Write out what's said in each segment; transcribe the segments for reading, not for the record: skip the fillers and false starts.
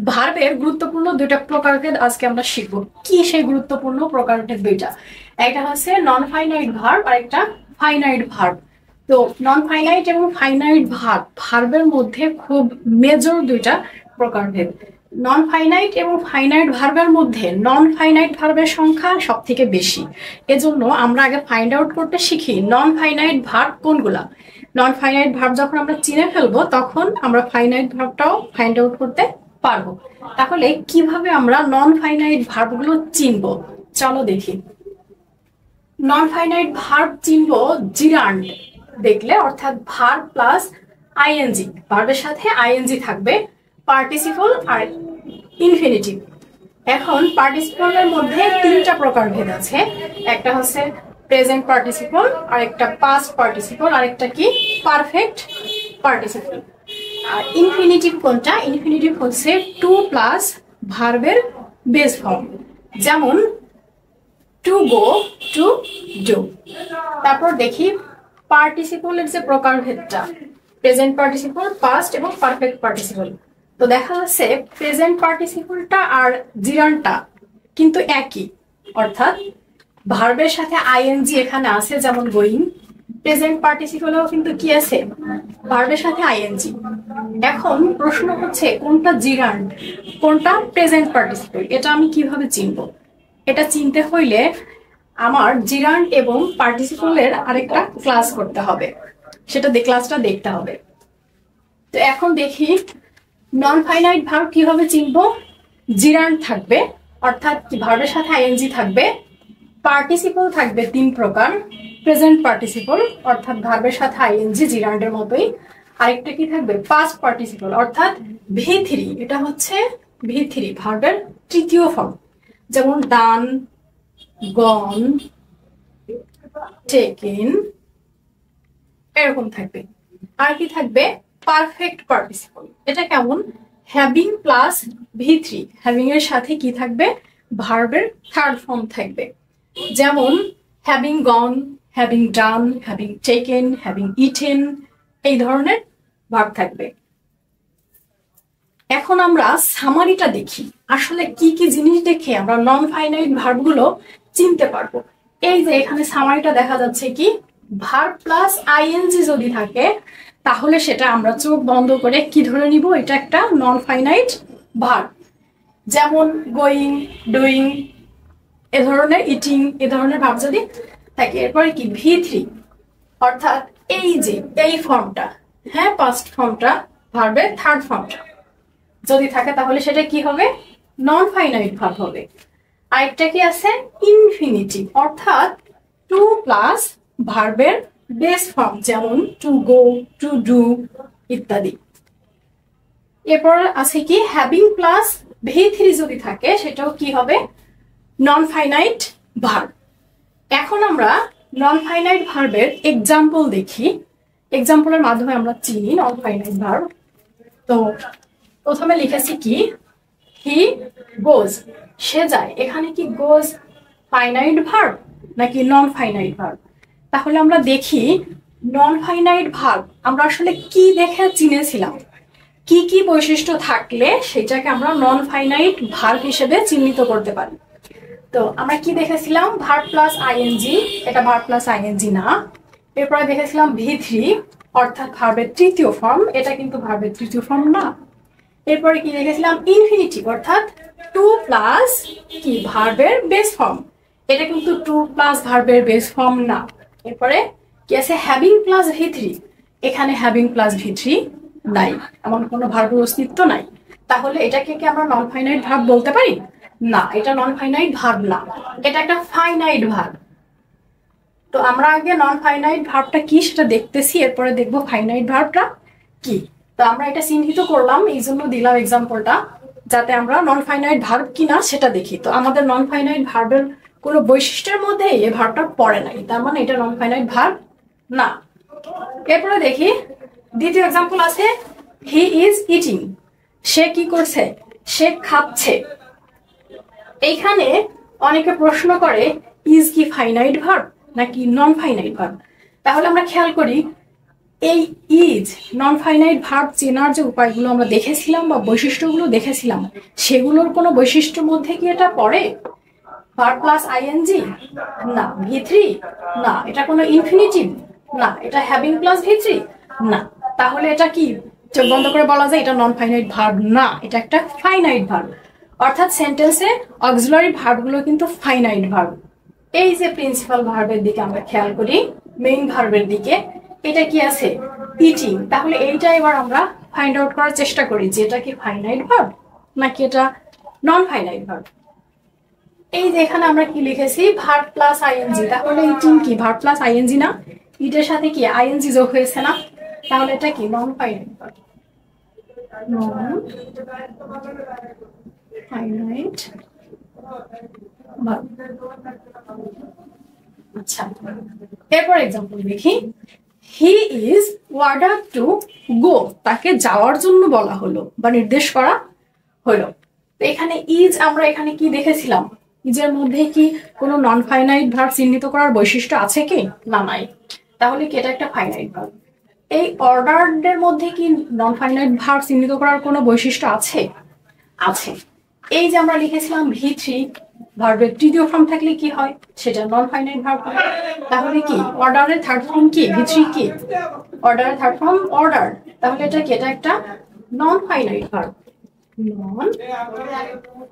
ভার্বের গুরুত্বপূর্ণ দুইটা প্রকারভেদ আজকে আমরা শিখবো। কি সেই গুরুত্বপূর্ণ প্রকারভেদ দুইটা? একটা হচ্ছে নন ফাইনাইট ভার্ব আর একটা ফাইনাইট ভার্ব। তো নন ফাইনাইট এবং ফাইনাইট ভার্বের মধ্যে খুব মেজর দুইটা প্রকারভেদ। নন ফাইনাইট এবং ফাইনাইট ভার্বের মধ্যে নন ফাইনাইট ভার্বের সংখ্যা সব থেকে বেশি। এজন্য আমরা আগে ফাইন্ড আউট করতে শিখি নন ফাইনাইট ভার্ব কোনগুলা। নন ফাইনাইট ভার্ব যখন আমরা চিনে ফেলবো তখন আমরা ফাইনাইট ভার্বটাও ফাইন্ড আউট করতে পারবো। তাহলে কিভাবে আমরা নন ফাইনাইট ভার্বগুলো চিনবো চলো দেখি। নন ফাইনাইট ভার্ব চিনবো জিরান্ড দেখলে, অর্থাৎ ভার্ব প্লাস আইএনজি, ভার্বের সাথে আইএনজি থাকবে, পার্টিসিপল আর ইনফিনিটিভ। এখন পার্টিসিপলের মধ্যে তিনটা প্রকারভেদ আছে। একটা হচ্ছে প্রেজেন্ট পার্টিসিপল, আর একটা পাস্ট পার্টিসিপল, আর একটা কি পারফেক্ট পার্টিসিপল। আর ইনফিনিটিভ কোনটা? ইনফিনিটিভ হচ্ছে টু প্লাস ভার্বের বেস ফর্ম, যেমন টু গো, টু ডু। তারপর দেখি পার্টিসিপলের যে প্রকারভেদটা, প্রেজেন্ট পার্টিসিপল, পাস্ট এবং পারফেক্ট পার্টিসিপল। তো দেখা যাচ্ছে প্রেজেন্ট পার্টিসিপলটা আর জিরানটা কিন্তু একই, অর্থাৎ ভার্বের সাথে আইএনজি এখানে আছে, যেমন গোয়িং। প্রেজেন্ট পার্টিসিপলেও কিন্তু কি আছে? ভার্বের সাথে আইএনজি। এখন প্রশ্ন হচ্ছে কোনটা জিরান্ড, কোনটা প্রেজেন্ট পার্টিসিপল, এটা আমি কিভাবে চিনবো? এটা চিনতে হইলে আমার জিরান্ড এবং পার্টিসিপলের আরেকটা ক্লাস করতে হবে, সেটা ক্লাসটা দেখতে হবে। তো এখন দেখি নন ফাইনাইট ভার্ব কিভাবে চিনবো। জিরান্ড থাকবে, অর্থাৎ ভার্বের সাথে আইএনজি থাকবে। পার্টিসিপল থাকবে তিন প্রকার, প্রেজেন্ট পার্টিসিপল অর্থাৎ ভার্বের সাথে আইএনজি জিরান্ডের মতোই। আরেকটা কি থাকবে? পাস্ট পার্টিসিপল অর্থাৎ V3, এটা হচ্ছে V3 ভার্বের তৃতীয় ফর্ম, যেমন ডান, গন, টেকেন, এরকম থাকবে। আর কি থাকবে? Perfect participle. এটা কেমন? হ্যাভিং প্লাস V3, হ্যাভিং এর সাথে কি থাকবে? ভার্বের থার্ড ফর্ম থাকবে, যেমন হ্যাভিং গন, হ্যাভিং ডান, হ্যাভিং টেকেন, হ্যাভিং ইটেন, এই ধরনের ভার্ব থাকবে। এখন আমরা সামারিটা দেখি, আসলে কি কি জিনিস দেখে আমরা নন ফাইনাইট ভার্বগুলো চিনতে পারবো। এই যে এখানে সামারিটা দেখা যাচ্ছে, কি ভার্ব প্লাস আইএনজি যদি থাকে তাহলে সেটা আমরা চোখ বন্ধ করে কি ধরে নিব? এটা একটা নন ফাইনাইট ভার্ব, যেমন গোয়িং, ডুইং, এ ধরনের, ইটিং, এ ধরনের ভার্ব যদি থাকে। এরপরে কি V3, অর্থাৎ এই যে এই ফর্মটা, হ্যাঁ পাস্ট ফর্মটা, ভার্বের থার্ড ফর্মটা যদি থাকে তাহলে সেটা কি হবে? নন ফাইনাইট ভার্ব হবে। আরেকটা কি আছে? ইনফিনিটিভ, অর্থাৎ টু প্লাস ভার্বের বেস ফর্ম, যেমন টু গো, টু ডু ইত্যাদি। এরপর আছে কি হ্যাভিং প্লাস V3 যদি থাকে সেটাও কি হবে? নন ফাইনাইট ভার্ব। এখন আমরা নন ফাইনাইট ভার্বের এক্সাম্পল দেখি, এক্সাম্পলের মাধ্যমে আমরা চিনি নন ফাইনাইট ভার্ব। তো প্রথমে লিখেছি কি হি গোজ, সে যায়। এখানে কি গোজ ফাইনাইট ভার্ব নাকি নন ফাইনাইট ভার্ব? তাহলে আমরা দেখি নন ফাইনাইট ভার্ব আমরা আসলে কি দেখে চিনেছিলাম, কি কি বৈশিষ্ট্য থাকলে সেটাকে আমরা নন ফাইনাইট ভার্ব হিসেবে চিহ্নিত করতে পারি। তো আমরা কি দেখেছিলাম? ভার্ব প্লাস আইএনজি, এটা ভার্ব প্লাস আইএনজি না। এরপরে দেখেছিলাম V3, অর্থাৎ ভার্বের তৃতীয় ফর্ম, এটা কিন্তু ভার্বের তৃতীয় ফর্ম না। এরপরে কি দেখেছিলাম? ইনফিনিটিভ, অর্থাৎ টু প্লাস কি ভার্বের বেস ফর্ম, এটা কিন্তু টু প্লাস ভার্বের বেস ফর্ম না। এরপরে কি আছে? হ্যাভিং প্লাস V3, এখানে হ্যাভিং প্লাস V3 নাই, এমন কোনো ভার্বের অস্তিত্ব নাই। তাহলে এটাকে কি আমরা নন ফাইনাইট ভার্ব বলতে পারি? না, এটা নন ফাইনাইট ভার্ব না, এটা একটা ফাইনাইট ভার্ব। তো আমরা আগে নন ফাইনাইট ভার্বটা কি সেটা দেখতেছি, এরপরে দেখবো ফাইনাইট ভার্বটা কি। তো আমরা এটা চিহ্নিত করলাম, এই জন্য দিলাম এক্সাম্পলটা, যাতে আমরা নন ফাইনাইট ভার্ব কিনা সেটা দেখি। তো আমাদের নন ফাইনাইট ভার্বের কোনো বৈশিষ্ট্যের মধ্যে এই ভার্বটা পড়ে নাই, তার মানে এটা নন ফাইনাইট ভার্ব না। এরপরে দেখি দ্বিতীয় এক্সাম্পল আছে হি ইজ ইটিং, সে কি করছে? সে খাচ্ছে। এইখানে অনেকে প্রশ্ন করে ইজ কি ফাইনাইট ভার্ব নাকি নন ফাইনাইট ভার্ব? তাহলে আমরা খেয়াল করি এই ইজ নন ফাইনাইট ভার্ব চেনার যে উপায়গুলো আমরা দেখেছিলাম বা বৈশিষ্ট্যগুলো দেখেছিলাম, সেগুলোর কোনো বৈশিষ্ট্যের মধ্যে কি এটা পড়ে? ভার্ব প্লাস আইএনজি না, ভি3 না, এটা কোনো ইনফিনিটিভ না, এটা হ্যাভিং প্লাস ভি3 না, তাহলে এটা কি চোখ বন্ধ করে বলা যায় এটা নন ফাইনাইট ভার্ব না, এটা একটা ফাইনাইট ভার্ব। অর্থাৎ সেন্টেন্সে অক্সিলারি ভার্বগুলো কিন্তু ফাইনাইট ভার্ব। এই যে প্রিন্সিপাল ভার্বের দিকে আমরা খেয়াল করি, মেইন ভার্বের দিকে এটা কি আছে? ইটিং। তাহলে এইটা এবার আমরা ফাইন্ড আউট করার চেষ্টা করি যে এটা কি ফাইনাইট ভার্ব নাকি এটা নন ফাইনাইট ভার্ব। এই যে এখানে আমরা কি লিখেছি? Verb plus ING. তাহলে ইটিং কি ভার্ব প্লাস আইএনজি না? ইটের সাথে কি আইএনজি যোগ হয়েছে না? তাহলে এটা কি নন ফাইনাইট ভার্ব। নন ফাইনাইট ভার্ব। আচ্ছা, এরপর एग्जांपल দেখি। হি ইজ অর্ডারড টু গো, তাকে যাওয়ার জন্য বলা হলো বা নির্দেশ করা হলো। তো এখানে ইজ আমরা এখানে কি দেখেছিলাম? ইজের মধ্যে কি কোনো নন ফাইনাইট ভার্ব চিহ্নিত করার বৈশিষ্ট্য আছে কি? না, নাই। তাহলে কি এটা একটা ফাইনাইট ভার্ব? এই অর্ডারড এর মধ্যে কি নন ফাইনাইট ভার্ব চিহ্নিত করার কোনো বৈশিষ্ট্য আছে? আছে। এই যে আমরা লিখেছিলাম ভি3, ভার্বের তৃতীয় ফর্ম থাকলে কি হয়? সেটা নন ফাইনাইট ভার্ব হয়। তাহলে কি অর্ডারের থার্ড ফর্ম কি? ভি3 কি? অর্ডারের থার্ড ফর্ম অর্ডার। তাহলে এটা কি? এটা একটা নন ফাইনাইট ভার্ব। নন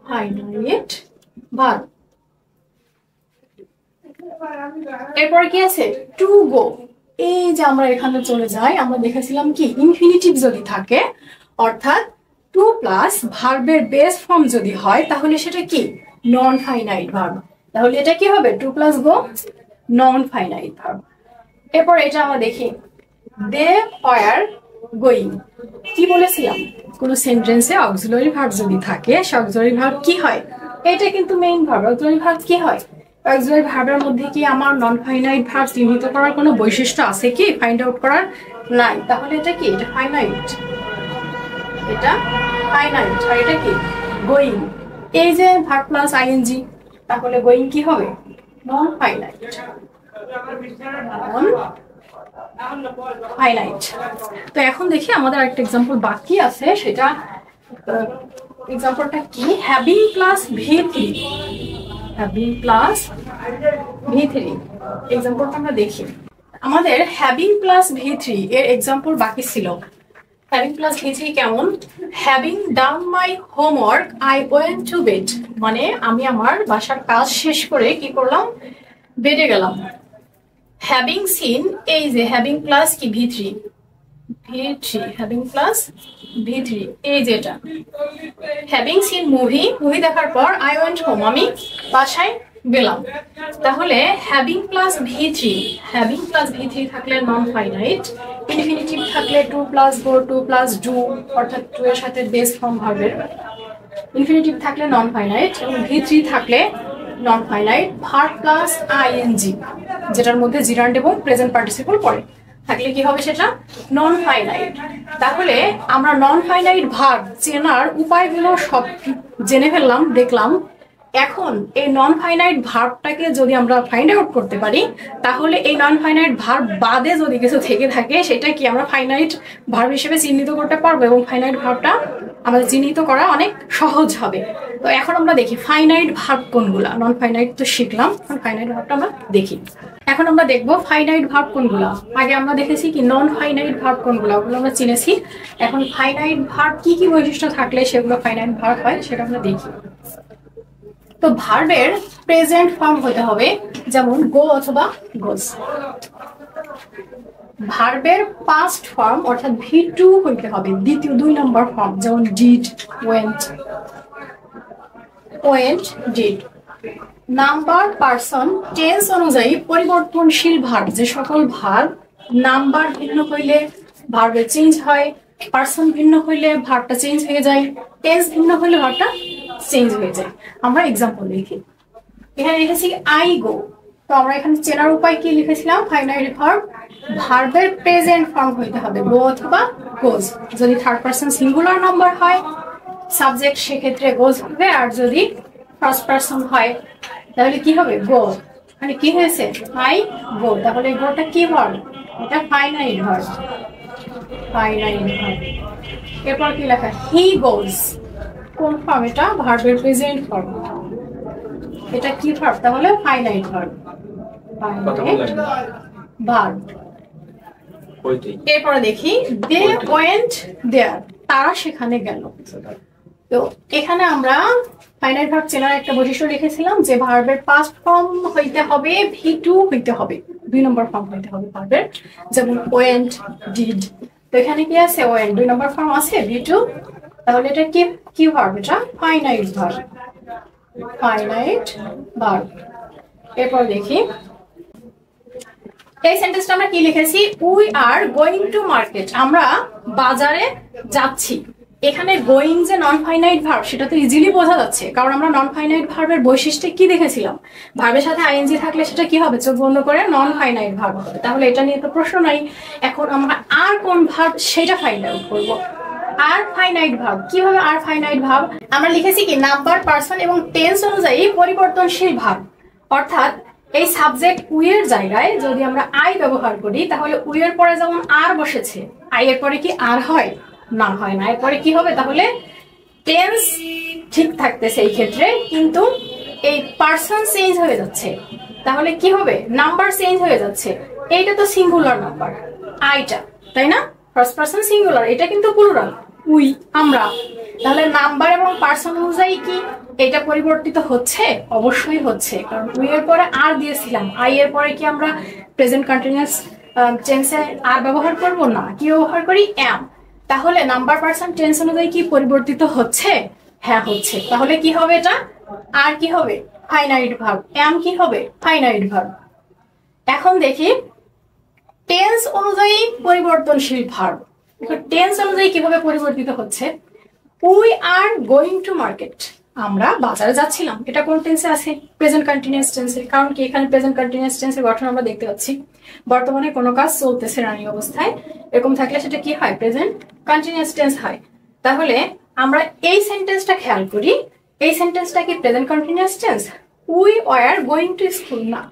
ফাইনাইট ভার্ব। এরপর কি আছে? To go. এই যে আমরা এখানে চলে যাই, আমরা দেখেছিলাম কি ইনফিনিটিভ যদি থাকে, অর্থাৎ টু প্লাস ভার্বের বেস ফর্ম যদি হয়, তাহলে সেটা কি নন ফাইনাইট ভার্ব। তাহলে এটা কি হবে? To plus go, non finite verb. এরপর এটা আমরা দেখি, দে ওয়ার গোয়িং। কি বলেছিলাম? কোন সেন্টেন্সে অক্সিলারি ভার্ব যদি থাকে, সে অক্সিলারি ভার্ব কি হয়? এটা কিন্তু মেইন ভার্ব। অক্সিলারি ভার্ব কি হয়? অক্সিলারি ভার্বের মধ্যে কি আমার নন ফাইনাইট ভার্ব চিহ্নিত করার কোনো বৈশিষ্ট্য আছে কি? ফাইন্ড আউট করার নাই। তাহলে এটা কি? এটা ফাইনাইট। এটা ফাইনাইট। আর এটা কি? গোয়িং। এই যে ভার্ব প্লাস আইএনজি, তাহলে গোয়িং কি হবে? Non finite. ফাইনাইট। তো এখন দেখি আমাদের একটা एग्जांपल বাকি আছে, সেটা एग्जांपलটা কি? হ্যাভিং প্লাস ভি3। হ্যাভিং প্লাস ভি3 एग्जांपलটা আমরা দেখি। আমাদের হ্যাভিং প্লাস ভি3 এর एग्जांपल বাকি ছিল। হ্যাভিং প্লাস ভি3 কেমন? Having done my homework I went to bed. মানে আমি আমার বাসার কাজ শেষ করে কি করলাম? বেডে গেলাম। হ্যাভিং সিন, এই যে হ্যাভিং প্লাস কি ভি3, হ্যাভিং প্লাস ভি3, এই যে এটা হ্যাভিং সিন মুভি, মুভি দেখার পর আই ওয়েন্ট হোম, আমি বাসায় গেলাম। তাহলে হ্যাভিং প্লাস ভি3, হ্যাভিং প্লাস ভি3 থাকলে নন ফাইনাইট। ইনফিনিটিভ থাকলে two plus go, two plus do, অর্থাৎ টু এর সাথে বেস ফর্ম ভার্বের। ইনফিনিটিভ থাকলে নন ফাইনাইট এবং ভি3 থাকলে non finite. Verb plus ING, যেটার মধ্যে জিরান্ড এবং প্রেজেন্ট পার্টিসিপল পড়ে, থাকলে কি হবে? সেটা নন ফাইনাইট। তাহলে আমরা নন ফাইনাইট ভার্ব চেনার উপায়গুলো সব জেনে ফেললাম, দেখলাম। এখন এই নন ফাইনাইট ভার্বটাকে যদি আমরা ফাইন্ড আউট করতে পারি, তাহলে এই নন ফাইনাইট ভার্ব বাদে যদি কিছু থেকে থাকে, সেটা কি আমরা ফাইনাইট ভার্ব হিসেবে চিহ্নিত করতে পারবো এবং ফাইনাইট ভার্বটা আমাদের চিহ্নিত করা অনেক সহজ হবে। তো এখন আমরা দেখি ফাইনাইট ভার্ব কোনগুলা। নন ফাইনাইট তো শিখলাম, এখন ফাইনাইট ভার্বটা আমরা দেখি। এখন আমরা দেখবো ফাইনাইট ভার্ব কোনগুলা। আগে আমরা দেখেছি কি নন ফাইনাইট ভার্ব কোনগুলা, ওগুলো আমরা চিনেছি। এখন ফাইনাইট ভার্ব কি কি বৈশিষ্ট্য থাকলে সেগুলো ফাইনাইট ভার্ব হয়, সেটা আমরা দেখি। তো ভার্বের প্রেজেন্ট ফর্ম হতে হবে, যেমন গো অথবা গোজ। ভার্বের পাস্ট ফর্ম অর্থাৎ ভি2 হইতে হবে, দ্বিতীয় 2 নম্বর ফর্ম, যেমন did, went, did. Number, person, tense অনুযায়ী পরিবর্তনশীল ভার্ব, যে সকল ভার্ব নাম্বার ভিন্ন হইলে ভার্বের চেঞ্জ হয়, পারসন ভিন্ন হইলে ভার্বটা চেঞ্জ হয়ে যায়, টেন্স ভিন্ন হইলে ভার্বটা চেঞ্জ হয়ে যায়। আমরা एग्जांपल দেখি। এখানে লিখেছি আই গো। তো আমরা এখানে চেনার উপায় কি লিখেছিলাম? ফাইনাইট ভার্ব ভার্বের প্রেজেন্ট ফর্ম হইতে হবে, গো অথবা গোজ। যদি থার্ড পারসন সিঙ্গুলার নাম্বার হয়, সাবজেক্ট সেক্ষেত্রে গোজ হবে, আর যদি ফার্স্ট পারসন হয় তাহলে কি হবে? গো। মানে কি হয়েছে? I go. তাহলে গোটা কি ভার্ব? এটা ফাইনাইট ভার্ব, ফাইনাইট ভার্ব। এরপর কি লেখা, হি গোজ, কোন ফর্ম এটা, ভার্বের প্রেজেন্ট ফর্ম। এটা কি ভার্ব তাহলে, ফাইনাইট ভার্ব, ফাইনাইট ভার্ব। এরপরে দেখি দে ওয়েন্ট দেয়ার, তারা সেখানে গেল। তো এখানে আমরা ফাইনাইট ভার্ব চেনার একটা বৈশিষ্ট্য লিখেছিলাম যে ভার্বের পাস্ট ফর্ম হইতে হবে V2 হইতে হবে, 2 নম্বর ফর্ম হইতে হবে ভার্বের, যেমন ওয়েন্ট, ডিড। তো এখানে কি আছে, ওয়েন্ট 2 নম্বর ফর্ম আছে, V2, তাহলে এটা কি কি ভার্ব, এটা ফাইনাইট ভার্ব, ফাইনাইট ভার্ব। এরপর দেখি এই সেন্টেন্সটা আমরা কি লিখেছি, we are going to market, আমরা বাজারে যাচ্ছি। এখানে গোয়িং যে নন ফাইনাইট ভার্ব সেটা তো ইজিলি বোঝা যাচ্ছে, কারণ আমরা নন ফাইনাইট ভার্বের বৈশিষ্ট্যে কি দেখেছিলাম, ভার্বের সাথে আইএনজি থাকলে সেটা কি হবে, চোখ বন্ধ করে নন ফাইনাইট ভার্ব হবে। তাহলে এটা নিয়ে তো প্রশ্ন নাই। এখন আমরা আর কোন ভার্ব সেটা ফাইন্ড আউট করবো। আর ফাইনাইট ভার্ব, কিভাবে আর ফাইনাইট ভার্ব, আমরা লিখেছি কি নাম্বার, পার্সন এবং টেন্স অনুযায়ী পরিবর্তনশীল ভার্ব। অর্থাৎ এই সাবজেক্ট উই এর জায়গায় যদি আমরা আই ব্যবহার করি, তাহলে উই এর পরে যেমন আর বসেছে, আই এর পরে কি আর হয়, না হয় না। এরপরে কি হবে, তাহলে টেন্স ঠিক থাকতেছে এই ক্ষেত্রে, কিন্তু এই পার্সন চেঞ্জ হয়ে যাচ্ছে। তাহলে কি হবে, নাম্বার চেঞ্জ হয়ে যাচ্ছে। এইটা তো সিঙ্গুলার নাম্বার, আইটা, তাই না, ফার্স্ট পার্সন সিঙ্গুলার, এটা কিন্তু প্লুরাল, উই, আমরা। তাহলে নাম্বার এবং পার্সন অনুযায়ী কি এটা পরিবর্তিত হচ্ছে, অবশ্যই হচ্ছে, কারণ উই এর পরে আর দিয়েছিলাম, আই এর পরে কি আমরা প্রেজেন্ট কন্টিনিউয়াস টেন্সে আর ব্যবহার করব না, কি ব্যবহার করি, অ্যাম। তাহলে নাম্বার, পার্সন, টেন্স অনুযায়ী কি পরিবর্তিত হচ্ছে, হ্যাঁ হচ্ছে। তাহলে কি হবে, এটা আর কি হবে, ফাইনাইট ভার্ব, অ্যাম কি হবে, ফাইনাইট ভার্ব। এখন দেখি টেন্স অনুযায়ী পরিবর্তনশীল ভার্ব, টেন্স অনুযায়ী কিভাবে পরিবর্তিত হচ্ছে। We are going to market, আমরা বাজারে যাচ্ছিলাম, এটা কোন টেন্সে আছে, প্রেজেন্ট কন্টিনিউয়াস টেন্সে। কারণ কি এখানে প্রেজেন্ট কন্টিনিউয়াস টেন্সের গঠন আমরা দেখতে পাচ্ছি, বর্তমানে কোনো কাজ চলতেছে রানিং অবস্থায়, এরকম থাকলে সেটা কি হয়, প্রেজেন্ট কন্টিনিউয়াস টেন্স হয়। তাহলে আমরা এই সেন্টেন্সটা খেয়াল করি, এই সেন্টেন্সটা কি present continuous tense, we were going to school না,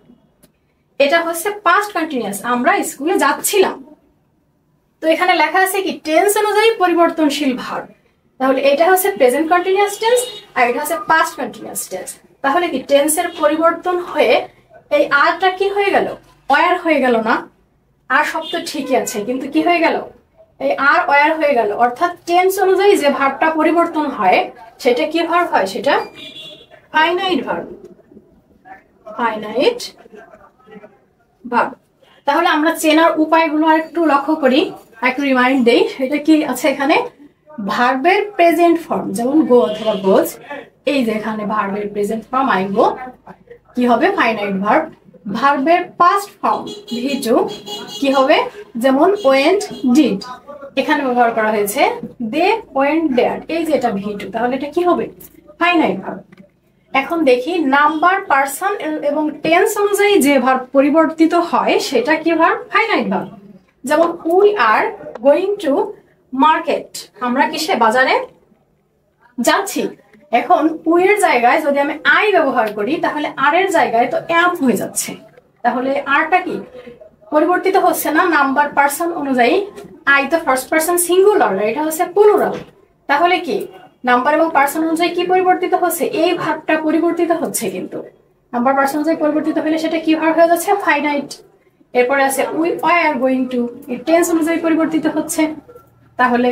এটা হচ্ছে পাস্ট কন্টিনিউয়াস, আমরা স্কুলে যাচ্ছিলাম। তো এখানে লেখা আছে কি টেন্স অনুযায়ী পরিবর্তনশীল ভার্ব, তাহলে এটা হচ্ছে প্রেজেন্ট কন্টিনিউয়াস টেন্স আর এটা হচ্ছে পাস্ট কন্টিনিউয়াস টেন্স। তাহলে কি টেন্সের পরিবর্তন হয়ে এই আরটা কি হয়ে গেল, ওয়ার হয়ে গেল না, আর সব তো ঠিকই আছে, কিন্তু কি হয়ে গেল, এই আর ওয়ার হয়ে গেল। অর্থাৎ টেন্স অনুযায়ী যে ভার্বটা পরিবর্তন হয় সেটা কি ভার্ব হয়, সেটা ফাইনাইট ভার্ব, ফাইনাইট ভার্ব। তাহলে আমরা চেনার উপায়গুলো আর একটু লক্ষ্য করি, একটু রিমাইন্ড দেই। সেটা কি আছে এখানে, ভার্বের প্রেজেন্ট ফর্ম, যেমন গো অথবা গোজ, এই যে এখানে ভার্বের প্রেজেন্ট ফর্ম আই গো কি হবে, ফাইনাইট ভার্ব। ভার্বের পাস্ট ফর্ম V2 কি হবে, যেমন ওয়েন্ট, ডিড, এখানে ব্যবহার করা হয়েছে দে ওয়েন্ট দেয়ার, এই যে এটা V2, তাহলে এটা কি হবে, ফাইনাইট ভার্ব। এখন দেখি নাম্বার, পার্সন এবং টেন্স অনুযায়ী যে ভার্ব পরিবর্তিত হয় সেটা কি ভার্ব, ফাইনাইট ভার্ব। যেমন we are going to market, আমরা কিসে, বাজারে যাচ্ছি। এখন উই এর জায়গায় যদি আমি আই ব্যবহার করি, তাহলে আর এর জায়গায় তো অ্যাম হয়ে যাচ্ছে। তাহলে আরটা কি পরিবর্তিত হচ্ছে না নাম্বার, পার্সন অনুযায়ী। আই তো ফার্স্ট পার্সন সিঙ্গুলার, এটা হচ্ছে প্লুরাল। তাহলে কি নাম্বার এবং পার্সন অনুযায়ী কি পরিবর্তিত হচ্ছে, এই ভার্বটা পরিবর্তিত হচ্ছে, কিন্তু নাম্বার, পার্সন অনুযায়ী পরিবর্তিত হলে সেটা কি ভার্ব হয়ে যাচ্ছে, ফাইনাইট। এরপরে আছে উই আর গোয়িং টু, এই টেন্স অনুযায়ী পরিবর্তিত হচ্ছে। তাহলে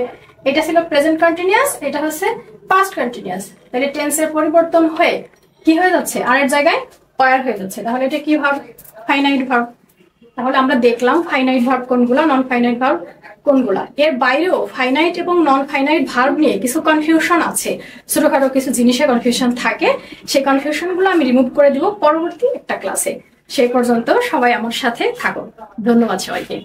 এটা ছিল প্রেজেন্ট কন্টিনিউয়াস, এটা হচ্ছে পাস্ট কন্টিনিউয়াস। তাহলে টেন্সের পরিবর্তন হয়ে কি হয়ে যাচ্ছে, আর এর জায়গায় ওয়ার হয়ে যাচ্ছে। তাহলে এটা কি ভার্ব, ফাইনাইট ভার্ব। তাহলে আমরা দেখলাম ফাইনাইট ভার্ব কোনগুলা, নন ফাইনাইট ভার্ব কোনগুলা। এর বাইরেও ফাইনাইট এবং নন ফাইনাইট ভার্ব নিয়ে কিছু কনফিউশন আছে, ছোটখাটো কিছু জিনিসে কনফিউশন থাকে, সেই কনফিউশন গুলো আমি রিমুভ করে দিব পরবর্তী একটা ক্লাসে। সেই পর্যন্ত সবাই আমার সাথে থাকো, ধন্যবাদ সবাইকে।